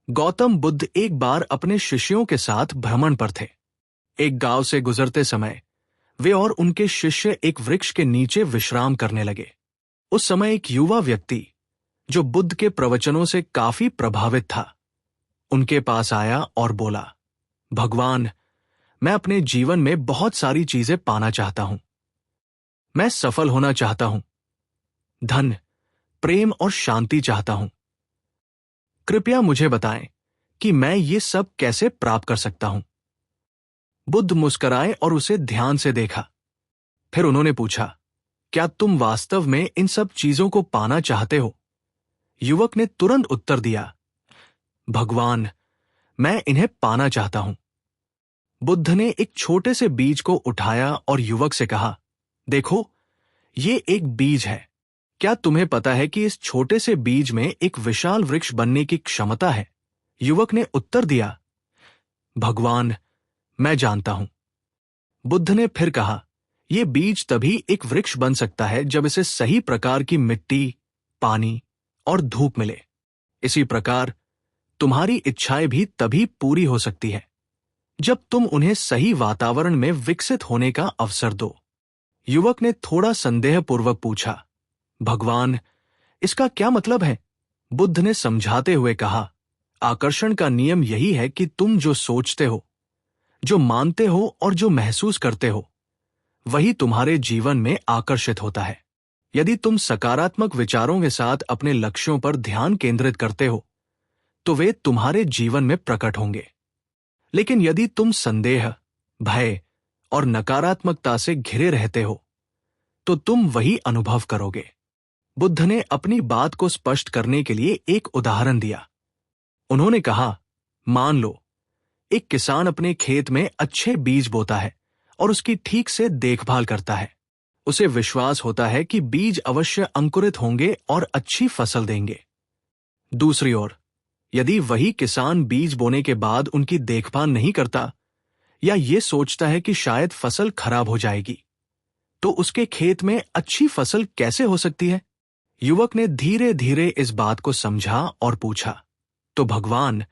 गौतम बुद्ध एक बार अपने शिष्यों के साथ भ्रमण पर थे। एक गांव से गुजरते समय वे और उनके शिष्य एक वृक्ष के नीचे विश्राम करने लगे। उस समय एक युवा व्यक्ति जो बुद्ध के प्रवचनों से काफी प्रभावित था, उनके पास आया और बोला, भगवान, मैं अपने जीवन में बहुत सारी चीजें पाना चाहता हूं। मैं सफल होना चाहता हूं, धन, प्रेम और शांति चाहता हूं। कृपया मुझे बताएं कि मैं ये सब कैसे प्राप्त कर सकता हूं। बुद्ध मुस्कुराए और उसे ध्यान से देखा। फिर उन्होंने पूछा, क्या तुम वास्तव में इन सब चीजों को पाना चाहते हो? युवक ने तुरंत उत्तर दिया, भगवान, मैं इन्हें पाना चाहता हूं। बुद्ध ने एक छोटे से बीज को उठाया और युवक से कहा, देखो, ये एक बीज है। क्या तुम्हें पता है कि इस छोटे से बीज में एक विशाल वृक्ष बनने की क्षमता है? युवक ने उत्तर दिया, भगवान, मैं जानता हूं। बुद्ध ने फिर कहा, यह बीज तभी एक वृक्ष बन सकता है जब इसे सही प्रकार की मिट्टी, पानी और धूप मिले। इसी प्रकार तुम्हारी इच्छाएं भी तभी पूरी हो सकती है जब तुम उन्हें सही वातावरण में विकसित होने का अवसर दो। युवक ने थोड़ा संदेहपूर्वक पूछा, भगवान, इसका क्या मतलब है? बुद्ध ने समझाते हुए कहा, आकर्षण का नियम यही है कि तुम जो सोचते हो, जो मानते हो और जो महसूस करते हो, वही तुम्हारे जीवन में आकर्षित होता है। यदि तुम सकारात्मक विचारों के साथ अपने लक्ष्यों पर ध्यान केंद्रित करते हो, तो वे तुम्हारे जीवन में प्रकट होंगे। लेकिन यदि तुम संदेह, भय और नकारात्मकता से घिरे रहते हो, तो तुम वही अनुभव करोगे। बुद्ध ने अपनी बात को स्पष्ट करने के लिए एक उदाहरण दिया। उन्होंने कहा, मान लो, एक किसान अपने खेत में अच्छे बीज बोता है और उसकी ठीक से देखभाल करता है। उसे विश्वास होता है कि बीज अवश्य अंकुरित होंगे और अच्छी फसल देंगे। दूसरी ओर, यदि वही किसान बीज बोने के बाद उनकी देखभाल नहीं करता या ये सोचता है कि शायद फसल खराब हो जाएगी, तो उसके खेत में अच्छी फसल कैसे हो सकती है? युवक ने धीरे धीरे इस बात को समझा और पूछा, तो भगवान,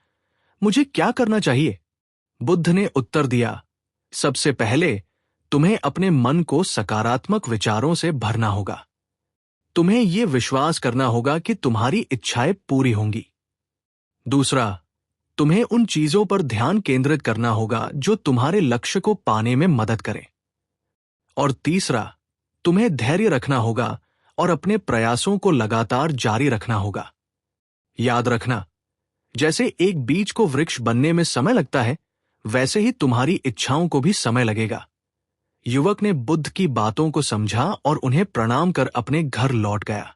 मुझे क्या करना चाहिए? बुद्ध ने उत्तर दिया, सबसे पहले तुम्हें अपने मन को सकारात्मक विचारों से भरना होगा। तुम्हें यह विश्वास करना होगा कि तुम्हारी इच्छाएं पूरी होंगी। दूसरा, तुम्हें उन चीजों पर ध्यान केंद्रित करना होगा जो तुम्हारे लक्ष्य को पाने में मदद करें। और तीसरा, तुम्हें धैर्य रखना होगा और अपने प्रयासों को लगातार जारी रखना होगा। याद रखना, जैसे एक बीज को वृक्ष बनने में समय लगता है, वैसे ही तुम्हारी इच्छाओं को भी समय लगेगा। युवक ने बुद्ध की बातों को समझा और उन्हें प्रणाम कर अपने घर लौट गया।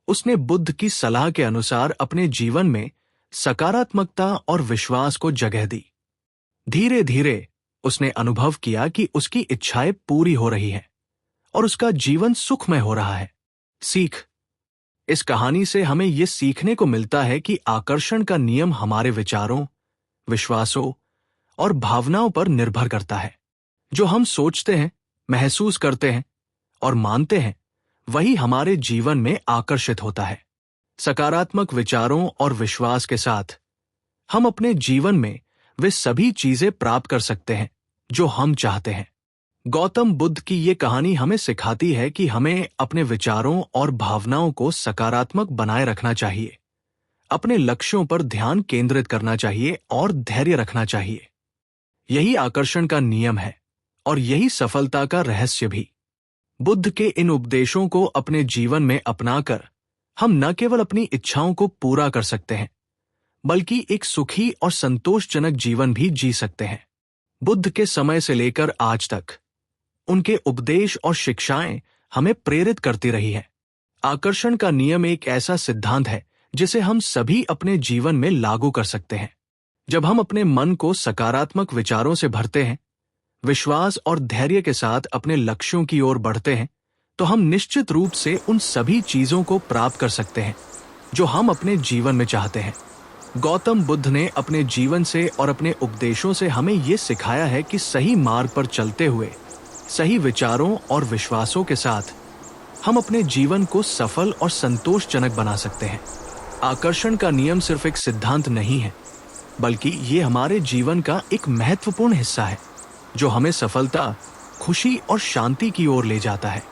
उसने बुद्ध की सलाह के अनुसार अपने जीवन में सकारात्मकता और विश्वास को जगह दी। धीरे धीरे उसने अनुभव किया कि उसकी इच्छाएं पूरी हो रही हैं और उसका जीवन सुखमय हो रहा है। सीख, इस कहानी से हमें यह सीखने को मिलता है कि आकर्षण का नियम हमारे विचारों, विश्वासों और भावनाओं पर निर्भर करता है। जो हम सोचते हैं, महसूस करते हैं और मानते हैं, वही हमारे जीवन में आकर्षित होता है। सकारात्मक विचारों और विश्वास के साथ हम अपने जीवन में वे सभी चीजें प्राप्त कर सकते हैं जो हम चाहते हैं। गौतम बुद्ध की ये कहानी हमें सिखाती है कि हमें अपने विचारों और भावनाओं को सकारात्मक बनाए रखना चाहिए, अपने लक्ष्यों पर ध्यान केंद्रित करना चाहिए और धैर्य रखना चाहिए। यही आकर्षण का नियम है और यही सफलता का रहस्य भी। बुद्ध के इन उपदेशों को अपने जीवन में अपनाकर हम न केवल अपनी इच्छाओं को पूरा कर सकते हैं, बल्कि एक सुखी और संतोषजनक जीवन भी जी सकते हैं। बुद्ध के समय से लेकर आज तक उनके उपदेश और शिक्षाएं हमें प्रेरित करती रही हैं। आकर्षण का नियम एक ऐसा सिद्धांत है जिसे हम सभी अपने जीवन में लागू कर सकते हैं। जब हम अपने मन को सकारात्मक विचारों से भरते हैं, विश्वास और धैर्य के साथ अपने लक्ष्यों की ओर बढ़ते हैं, तो हम निश्चित रूप से उन सभी चीजों को प्राप्त कर सकते हैं जो हम अपने जीवन में चाहते हैं। गौतम बुद्ध ने अपने जीवन से और अपने उपदेशों से हमें ये सिखाया है कि सही मार्ग पर चलते हुए, सही विचारों और विश्वासों के साथ हम अपने जीवन को सफल और संतोषजनक बना सकते हैं। आकर्षण का नियम सिर्फ एक सिद्धांत नहीं है, बल्कि ये हमारे जीवन का एक महत्वपूर्ण हिस्सा है जो हमें सफलता, खुशी और शांति की ओर ले जाता है।